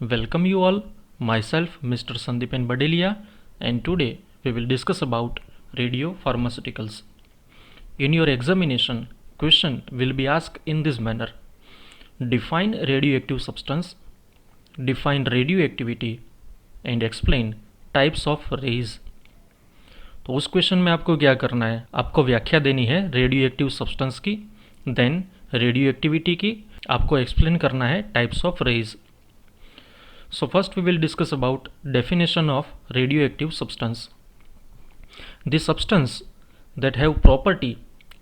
Welcome you all, myself Mr. Sandeepan Badelia, and today we will discuss about radiopharmaceuticals. In your examination, question will be asked in this manner: define radioactive substance, define radioactivity, and explain types of rays. तो उस question में आपको क्या करना है, आपको व्याख्या देनी है रेडियोएक्टिव सब्सटेंस की, देन रेडियोएक्टिविटी की, आपको एक्सप्लेन करना है types of rays. So first we will discuss about definition of radioactive substance. The substance that have property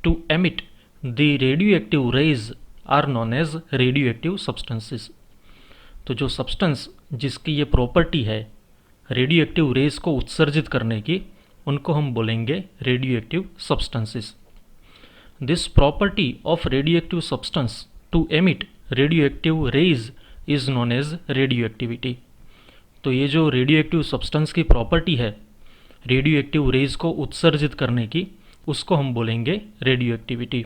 to emit the radioactive rays are known as radioactive substances. तो जो substance जिसकी ये property है radioactive rays को उत्सर्जित करने की, उनको हम बोलेंगे radioactive substances. This property of radioactive substance to emit radioactive rays is known as radioactivity. तो ये जो रेडियोएक्टिव सब्सटेंस की प्रॉपर्टी है रेडियोएक्टिव रेज को उत्सर्जित करने की, उसको हम बोलेंगे radioactivity.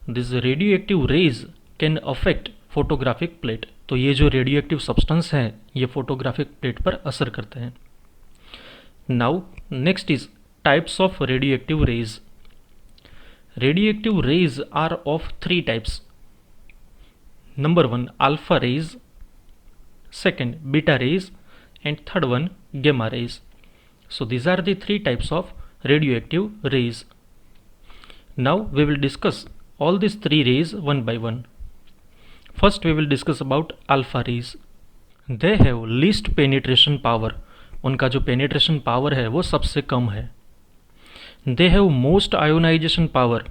This radioactive rays can affect photographic plate. तो ये जो रेडियोएक्टिव सब्सटेंस है ये फोटोग्राफिक प्लेट पर असर करते हैं. Now next is types of radioactive rays. Radioactive rays are of 3 types. Number 1 alpha rays, second beta rays, and third one gamma rays. So these are the 3 types of radioactive rays. Now we will discuss all these 3 rays one by one. First we will discuss about alpha rays. They have least penetration power. उनका जो penetration power है वो सबसे कम है. They have most ionization power.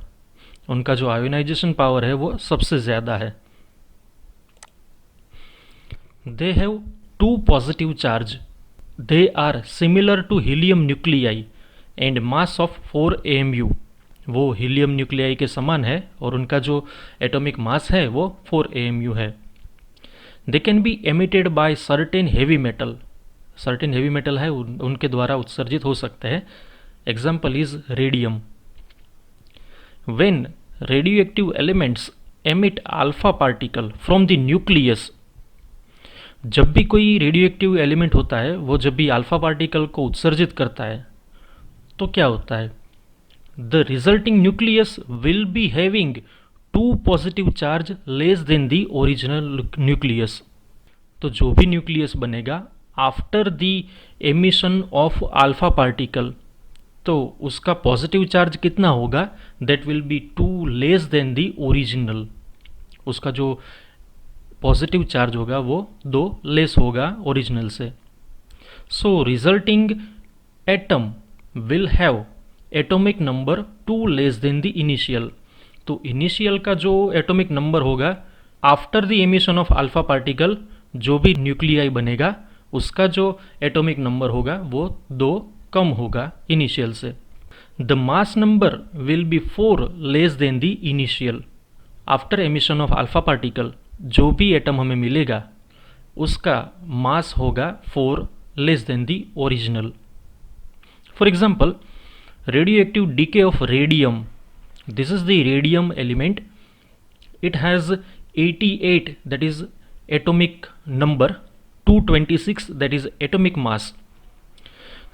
उनका जो ionization power है वो सबसे ज़्यादा है. They have 2 positive charge. They are similar to helium nuclei and mass of 4 AMU. वो हीलियम न्यूक्लियाई के समान है और उनका जो एटॉमिक मास है वो 4 AMU है. They can be emitted by certain heavy metal. Certain heavy metal है उनके द्वारा उत्सर्जित हो सकते हैं. Example is radium. When radioactive elements emit alpha particle from the nucleus, जब भी कोई रेडियोएक्टिव एलिमेंट होता है वो जब भी अल्फा पार्टिकल को उत्सर्जित करता है तो क्या होता है, the resulting nucleus will be having 2 positive charge less than the original nucleus. तो जो भी न्यूक्लियस बनेगा after the emission of alpha particle, तो उसका पॉजिटिव चार्ज कितना होगा, that will B 2 less than the original. उसका जो पॉजिटिव चार्ज होगा वो 2 लेस होगा ओरिजिनल से. So resulting atom will have atomic number 2 less than the initial. तो इनिशियल का जो एटॉमिक नंबर होगा after the emission of alpha particle, जो भी न्यूक्लियाई बनेगा उसका जो एटॉमिक नंबर होगा वो 2 कम होगा इनिशियल से. The mass number will be 4 less than the initial. After emission of alpha particle जो भी एटम हमें मिलेगा उसका मास होगा 4 less than the original. For example radioactive DK of radium. This is the radium element. It has 88 that is atomic number, 226 that is atomic mass.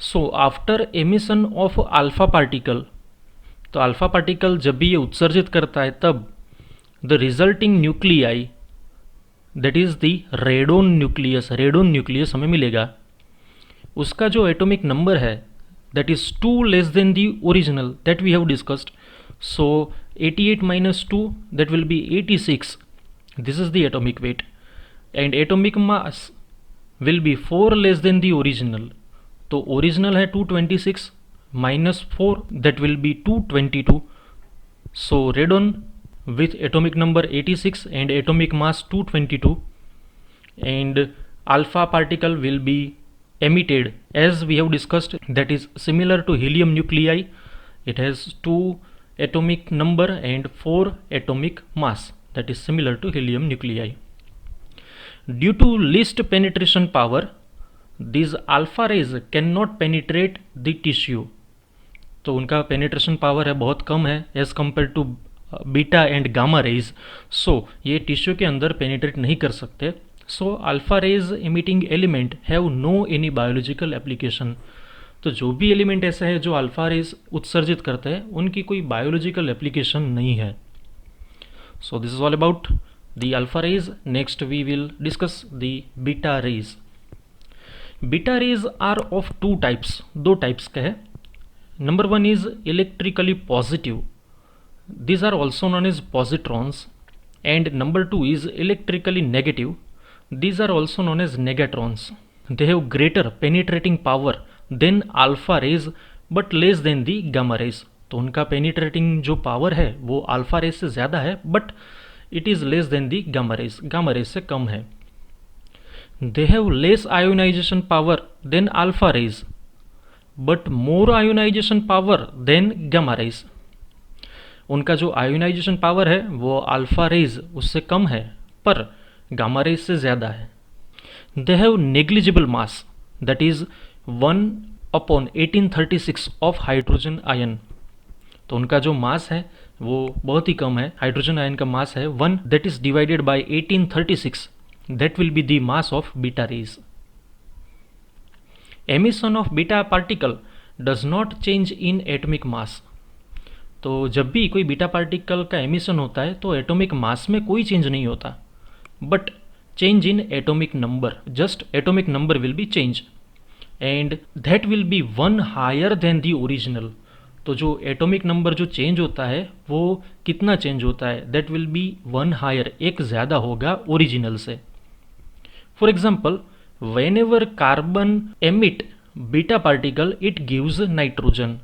So after emission of alpha particle, तो alpha particle जब भी ये उत्सर्जित करता है तब the resulting nuclei that is the radon nucleus, radon nucleus हमें मिलेगा. उसका जो एटॉमिक नंबर है that is 2 less than the original that we have discussed. So 88 minus 2 that will be 86. This is the atomic weight and atomic mass will be 4 less than the original. तो original है 226 minus 4 that will be 222. So radon with atomic number 86 and atomic mass 222, and alpha particle will be emitted as we have discussed, that is similar to helium nuclei. It has 2 atomic number and 4 atomic mass, that is similar to helium nuclei. Due to least penetration power, these alpha rays cannot penetrate the tissue. तो उनका penetration power है बहुत कम है as compared to beta and gamma rays. So ये tissue के अंदर penetrate नहीं कर सकते. So alpha rays emitting element have no any biological application. तो जो भी एलिमेंट ऐसा है जो अल्फा रेज उत्सर्जित करते हैं उनकी कोई बायोलॉजिकल एप्लीकेशन नहीं है। So this is all about the alpha rays. Next we will discuss the beta rays. Beta rays are of two types, दो टाइप्स के हैं। Number one is electrically positive, these are also known as positrons, and number two is electrically negative, these are also known as negatrons. They have greater penetrating power than alpha rays but less than the gamma rays. तो उनका penetrating जो power है वो alpha rays से ज़्यादा है but it is less than the gamma rays, gamma rays से कम है। They have less ionization power than alpha rays but more ionization power than gamma rays. उनका जो आयोनाइजेशन पावर है वो अल्फा रेज उससे कम है पर गामा रेज से ज़्यादा है। They have negligible mass that is 1/1836 of hydrogen ion. तो उनका जो मास है वो बहुत ही कम है, हाइड्रोजन आयन का मास है 1 that is divided by 1836, that will be the mass of beta raise. Emission of beta particle does not change in atomic mass. तो जब भी कोई बीटा पार्टिकल का एमिशन होता है तो एटॉमिक मास में कोई चेंज नहीं होता but change in atomic number, just atomic number will be change and that will be 1 higher than the original. तो जो एटॉमिक नंबर जो चेंज होता है वो कितना चेंज होता है, दैट विल बी 1 हायर, एक ज़्यादा होगा ओरिजिनल से। For example when ever carbon emit beta particle it gives nitrogen.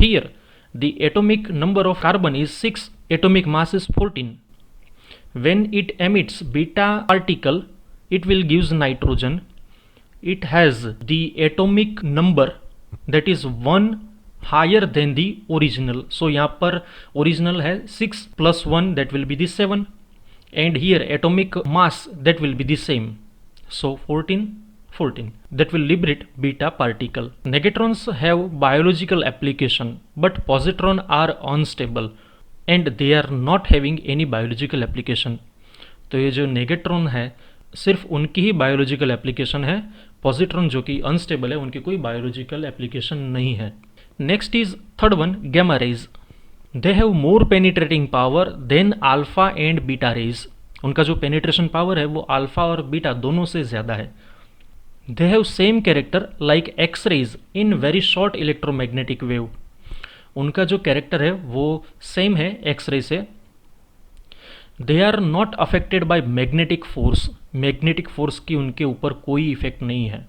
Here the atomic number of carbon is 6, atomic mass is 14. When it emits beta particle it will gives nitrogen, it has the atomic number that is 1 higher than the original. So यहाँ पर original है 6 plus 1 that will be the 7 and here atomic mass that will be the same, so 14 that will liberate beta particle. Negatrons have biological application but positron are unstable and they are not having any biological application. तो ये जो नेगेट्रॉन है सिर्फ उनकी ही biological application है, positron जो कि unstable है उनकी कोई बायोलॉजिकल एप्लीकेशन नहीं है। Next is third one, gamma rays. They have more penetrating power than alpha and beta rays. उनका जो पेनिट्रेशन पावर है वो अल्फा और बीटा दोनों से ज़्यादा है। They have same character like X-rays in very short electromagnetic wave. उनका जो कैरेक्टर है वो सेम है एक्स रे से। They are not affected by magnetic force. Magnetic force की उनके ऊपर कोई इफेक्ट नहीं है।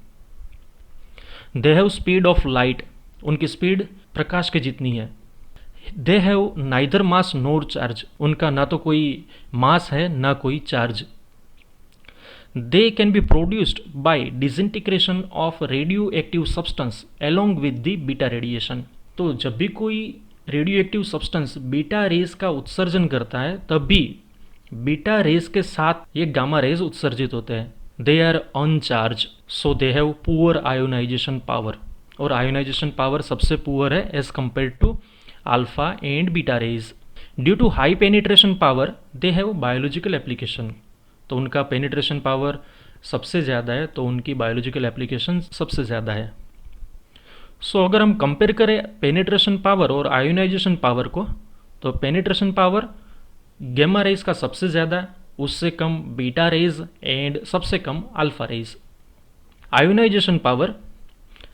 They have speed of light. उनकी स्पीड प्रकाश के जितनी है। They have neither mass nor charge. उनका ना तो कोई मास है ना कोई charge. They can be produced by disintegration of radioactive substance along with the beta radiation. तो जब भी कोई रेडियोएक्टिव सब्सटेंस बीटा रेज का उत्सर्जन करता है तब भी बीटा रेज के साथ ये गामा रेज उत्सर्जित होते हैं। They are uncharged so they have poor ionization power, और आयोनाइजेशन पावर सबसे पुअर है as compare to alpha and beta rays. Due to high penetration power they have biological application. तो उनका पेनिट्रेशन पावर सबसे ज़्यादा है तो उनकी बायोलॉजिकल एप्लीकेशन सबसे ज़्यादा है। सो अगर हम कंपेयर करें पेनिट्रेशन पावर और आयोनाइजेशन पावर को तो पेनिट्रेशन पावर गैमा रेज का सबसे ज़्यादा है, उससे कम बीटा रेज एंड सबसे कम alpha rays. Ionisation power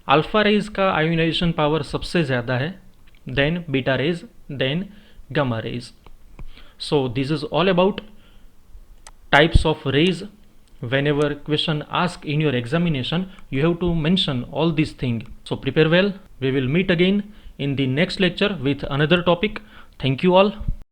alpha rays का आयोनाइजेशन पावर सबसे ज़्यादा है, then beta rays, then gamma rays. So this is all about types of rays. Whenever question asked in your examination you have to mention all these things, so prepare well. We will meet again in the next lecture with another topic. Thank you all.